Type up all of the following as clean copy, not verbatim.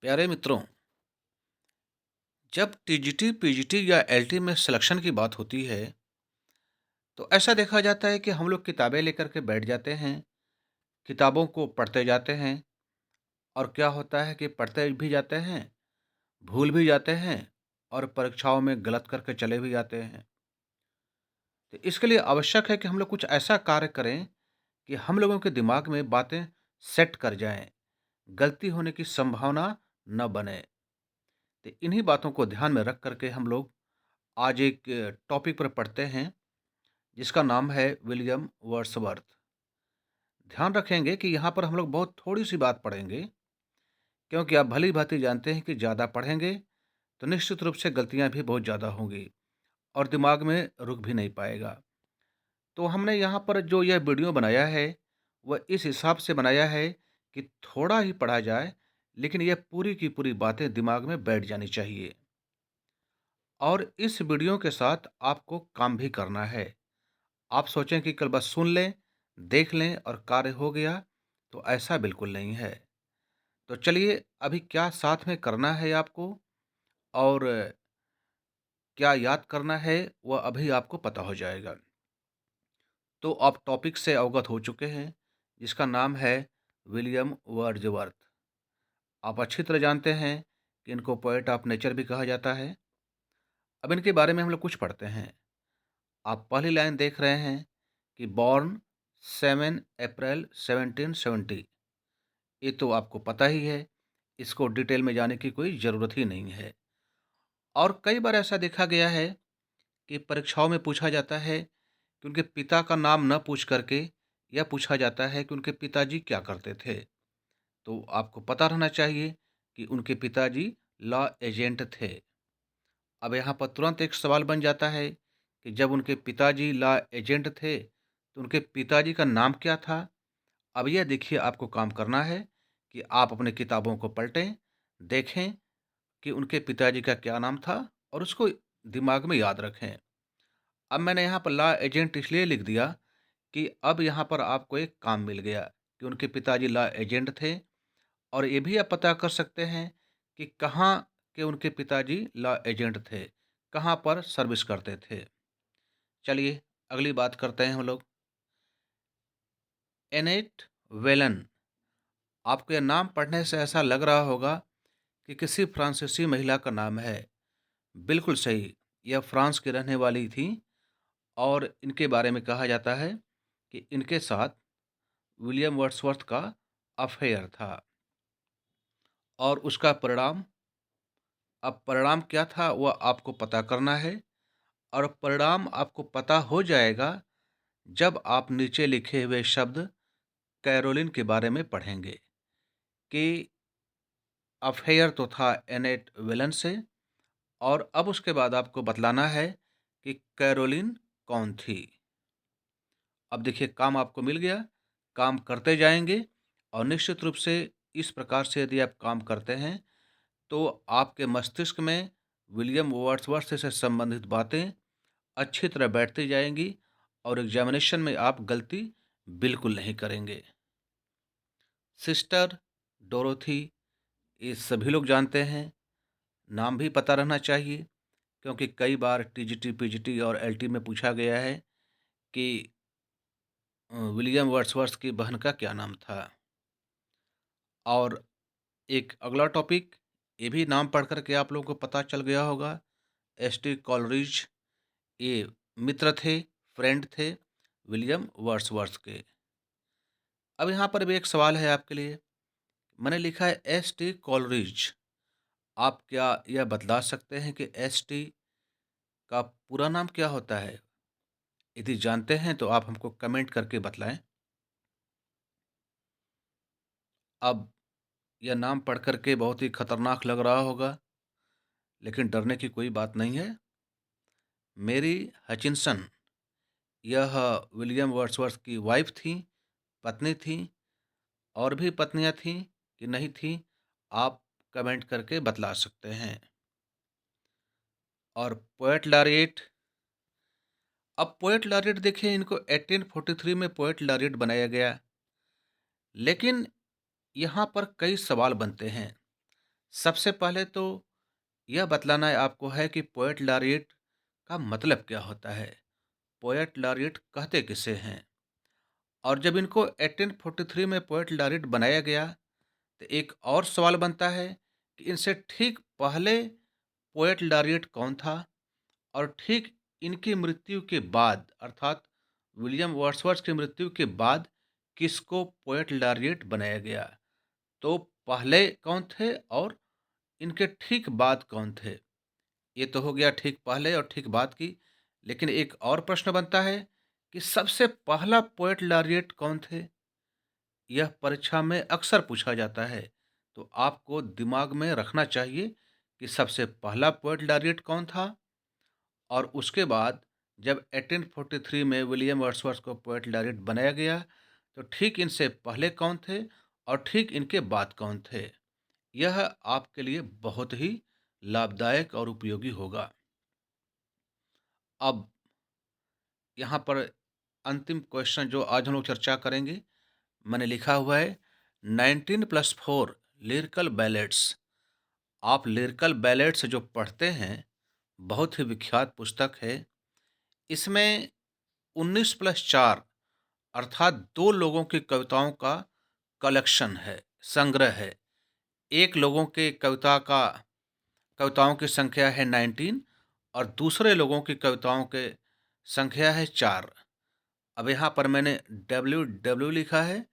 प्यारे मित्रों, जब टीजीटी, पीजीटी या एलटी में सिलेक्शन की बात होती है, तो ऐसा देखा जाता है कि हम लोग किताबें लेकर के बैठ जाते हैं, किताबों को पढ़ते जाते हैं और क्या होता है कि पढ़ते भी जाते हैं, भूल भी जाते हैं और परीक्षाओं में गलत करके चले भी जाते हैं। तो इसके लिए आवश्यक है कि हम लोग कुछ ऐसा कार्य करें कि हम लोगों के दिमाग में बातें सेट कर जाएँ, गलती होने की संभावना न बने। तो इन्हीं बातों को ध्यान में रख कर के हम लोग आज एक टॉपिक पर पढ़ते हैं जिसका नाम है विलियम वर्ड्सवर्थ। ध्यान रखेंगे कि यहाँ पर हम लोग बहुत थोड़ी-सी बात पढ़ेंगे, क्योंकि आप भली-भाँति जानते हैं कि ज़्यादा पढ़ेंगे, तो निश्चित रूप से गलतियाँ भी बहुत ज़्यादा होंगी और दिमाग में रुक भी नहीं पाएगा। तो हमने यहाँ पर जो यह वीडियो बनाया है, वह इस हिसाब से बनाया है कि थोड़ा ही पढ़ा जाए, लेकिन यह पूरी की पूरी बातें दिमाग में बैठ जानी चाहिए और इस वीडियो के साथ आपको काम भी करना है। आप सोचें कि कल बस सुन लें, देख लें और कार्य हो गया, तो ऐसा बिल्कुल नहीं है। तो चलिए अभी क्या साथ में करना है आपको और क्या याद करना है, वह अभी आपको पता हो जाएगा। तो आप टॉपिक से अवगत हो चुके हैं, जिसका नाम है विलियम वर्ड्सवर्थ। आप अच्छी तरह जानते हैं कि इनको पोएट ऑफ नेचर भी कहा जाता है। अब इनके बारे में हम लोग कुछ पढ़ते हैं। आप पहली लाइन देख रहे हैं कि बॉर्न 7 अप्रैल 1770। ये तो आपको पता ही है, इसको डिटेल में जाने की कोई ज़रूरत ही नहीं है। और कई बार ऐसा देखा गया है कि परीक्षाओं में पूछा जाता है कि उनके पिता का नाम न पूछ करके यह पूछा जाता है कि उनके पिताजी क्या करते थे। तो आपको पता रहना चाहिए कि उनके पिताजी लॉ एजेंट थे। अब यहाँ पर तुरंत एक सवाल बन जाता है कि जब उनके पिताजी लॉ एजेंट थे, तो उनके पिताजी का नाम क्या था? अब यह देखिए आपको काम करना है कि आप अपने किताबों को पलटें, देखें कि उनके पिताजी का क्या नाम था और उसको दिमाग में याद रखें। अब मैंने यहाँ पर लॉ एजेंट इसलिए लिख दिया कि अब यहाँ पर आपको एक काम मिल गया कि उनके पिताजी लॉ एजेंट थे और ये भी आप पता कर सकते हैं कि कहाँ के उनके पिताजी लॉ एजेंट थे, कहाँ पर सर्विस करते थे। चलिए अगली बात करते हैं हम लोग। एनेट वेलन, आपको यह नाम पढ़ने से ऐसा लग रहा होगा कि किसी फ्रांसीसी महिला का नाम है। बिल्कुल सही, यह फ्रांस की रहने वाली थी और इनके बारे में कहा जाता है कि इनके साथ विलियम वर्ड्सवर्थ का अफेयर था और उसका परिणाम, अब परिणाम क्या था वह आपको पता करना है और परिणाम आपको पता हो जाएगा जब आप नीचे लिखे हुए शब्द कैरोलिन के बारे में पढ़ेंगे कि अफेयर तो था एनेट वेलन से और अब उसके बाद आपको बतलाना है कि कैरोलिन कौन थी। अब देखिए काम आपको मिल गया, काम करते जाएँगे और निश्चित रूप से इस प्रकार से यदि आप काम करते हैं, तो आपके मस्तिष्क में विलियम वर्ड्सवर्थ से संबंधित बातें अच्छी तरह बैठती जाएँगी और एग्ज़ामिनेशन में आप गलती बिल्कुल नहीं करेंगे। सिस्टर डोरोथी, ये सभी लोग जानते हैं, नाम भी पता रहना चाहिए क्योंकि कई बार टीजीटी, पीजीटी और एलटी में पूछा गया है कि विलियम वर्ड्सवर्थ की बहन का क्या नाम था। और एक अगला टॉपिक, ये भी नाम पढ़ कर के आप लोगों को पता चल गया होगा, एसटी कॉलरिज, ये मित्र थे, फ्रेंड थे विलियम वर्ड्सवर्थ के। अब यहाँ पर भी एक सवाल है आपके लिए, मैंने लिखा है एसटी कॉलरिज, आप क्या यह बतला सकते हैं कि एसटी का पूरा नाम क्या होता है? यदि जानते हैं तो आप हमको कमेंट करके बतलाएं। अब यह नाम पढ़ कर के बहुत ही खतरनाक लग रहा होगा, लेकिन डरने की कोई बात नहीं है। मेरी हचिंसन, यह विलियम वर्ड्सवर्थ की वाइफ़ थीं, पत्नी थीं, और भी पत्नियाँ थीं कि नहीं थीं, आप कमेंट करके बतला सकते हैं। और पोएट लॉरेट, अब पोएट लॉरेट देखिए इनको 1843 में पोएट लॉरेट बनाया गया, लेकिन यहाँ पर कई सवाल बनते हैं। सबसे पहले तो यह बतलाना आपको है कि पोएट लॉरिएट का मतलब क्या होता है? पोएट लॉरिएट कहते किसे हैं? और जब इनको 1843 में पोएट लॉरिएट बनाया गया, तो एक और सवाल बनता है कि इनसे ठीक पहले पोएट लॉरिएट कौन था? और ठीक इनकी मृत्यु के बाद अर्थात विलियम वर्ड्सवर्थ की मृत्यु के बाद किसको पोएट लॉरिएट बनाया गया? तो पहले कौन थे और इनके ठीक बाद कौन थे? ये तो हो गया ठीक पहले और ठीक बाद की। लेकिन एक और प्रश्न बनता है कि सबसे पहला पोएट लॉरिएट कौन थे? यह परीक्षा में अक्सर पूछा जाता है। तो आपको दिमाग में रखना चाहिए कि सबसे पहला पोएट लॉरिएट कौन था? और उसके बाद जब 1843 में विलियम वर्ड्सवर्थ को पोएट लॉरिएट बनाया गया, तो ठीक इनसे पहले कौन थे और ठीक इनके बाद कौन थे? यह आपके लिए बहुत ही लाभदायक और उपयोगी होगा। अब यहाँ पर अंतिम क्वेश्चन जो आज हम लोग चर्चा करेंगे, मैंने लिखा हुआ है 19+4 लिरिकल बैलेड्स। आप लिरिकल बैलेड्स जो पढ़ते हैं, बहुत ही विख्यात पुस्तक है। इसमें 19+4 अर्थात 2 लोगों की कविताओं का कलेक्शन है, संग्रह है। एक लोगों के कविताओं की संख्या है 19 और दूसरे लोगों की कविताओं के संख्या है 4। अब यहाँ पर मैंने WW लिखा है,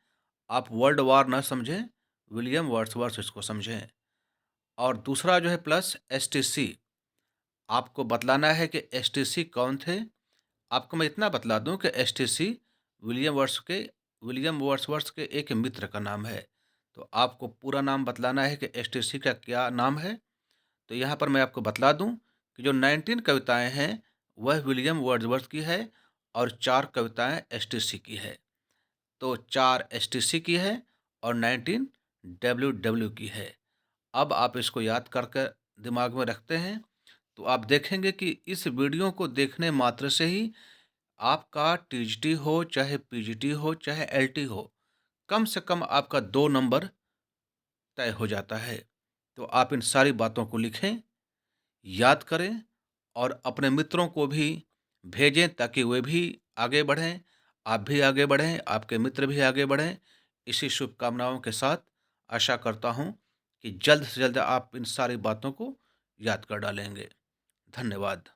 आप वर्ल्ड वार ना समझें, विलियम वर्ड्सवर्थ इसको समझें। और दूसरा जो है प्लस STC, आपको बतलाना है कि STC कौन थे। आपको मैं इतना बतला दूं कि STC विलियम वर्ड्सवर्थ के एक मित्र का नाम है। तो आपको पूरा नाम बतलाना है कि STC का क्या नाम है। तो यहाँ पर मैं आपको बतला दूं कि जो 19 कविताएं हैं वह विलियम वर्ड्सवर्थ की है और 4 कविताएं STC की है। तो 4 STC की है और 19 WW की है। अब आप इसको याद करके दिमाग में रखते हैं, तो आप देखेंगे कि इस वीडियो को देखने मात्र से ही आपका टीजीटी हो, चाहे पीजीटी हो, चाहे एलटी हो, कम से कम आपका 2 नंबर तय हो जाता है। तो आप इन सारी बातों को लिखें, याद करें और अपने मित्रों को भी भेजें ताकि वे भी आगे बढ़ें, आप भी आगे बढ़ें, आपके मित्र भी आगे बढ़ें। इसी शुभकामनाओं के साथ आशा करता हूँ कि जल्द से जल्द आप इन सारी बातों को याद कर डालेंगे। धन्यवाद।